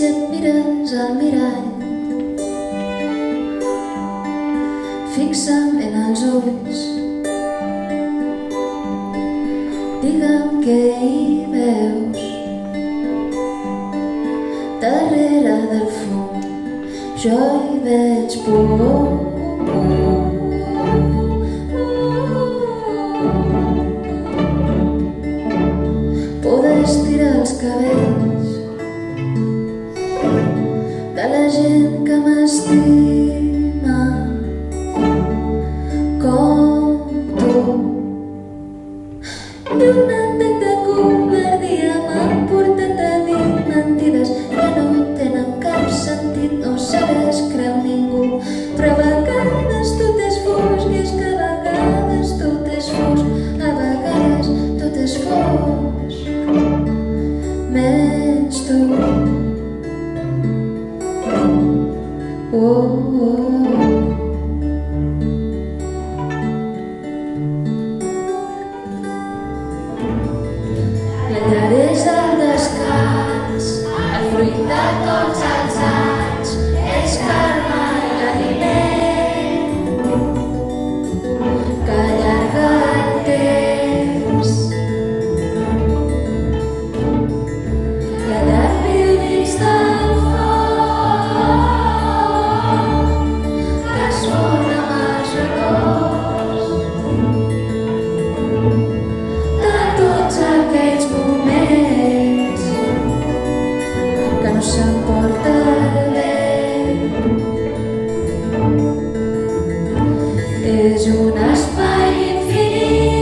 si et mires al mirall, fixa'm en els ulls, digue'm què hi veus darrere del fum. Jo hi veig por. Por d'estirar els cabells de la gent que m'estima com tu. D'un atac de covardia m'han portat a dir mentides que no tenen cap sentit, no sabràs creure ningú. Però a vegades tot és fosc, i és que a vegades tot és fosc, a vegades tot és fosc, menys tu. La llar és el descans, el fruit de tots els anys, és calma i l'aliment que allarga el temps. La llar viu dins del foc que es fon amb els records de tots aquells moments que no s'emporta el vent. És un espai infinit,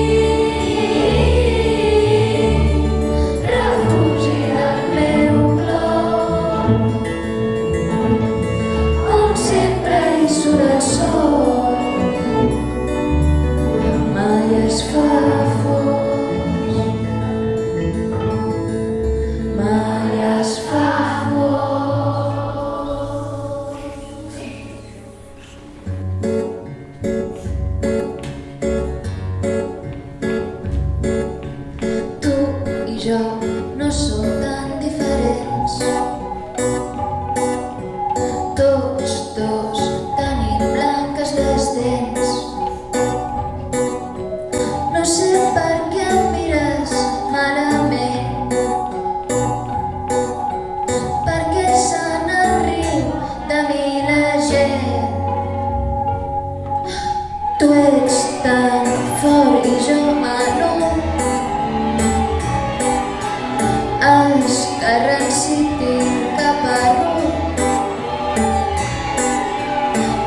refugi del meu plor, on sempre hi surt el sol, mai es fa fos, mai es fa fos. Tu i jo no som tan diferents, tots dos tenim blanques les dents. No sé per què em mires malament, perquè se n'enriu de mi la gent. Tu ets tan fort i jo menor, els carrers si tinc cap a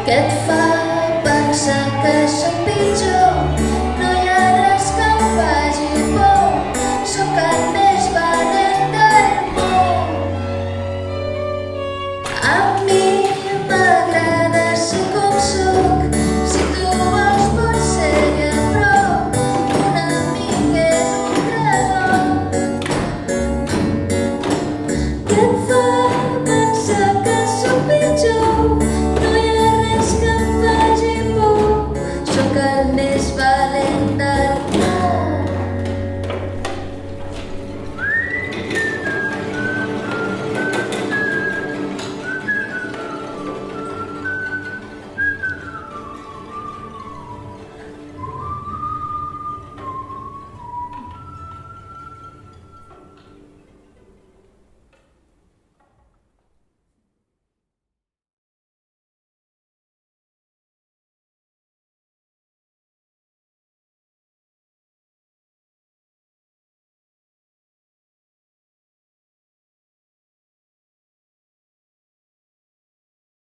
que et fa pensar que sóc pitjor. No hi ha res que em faci por, sóc el més valent del món. Amb mi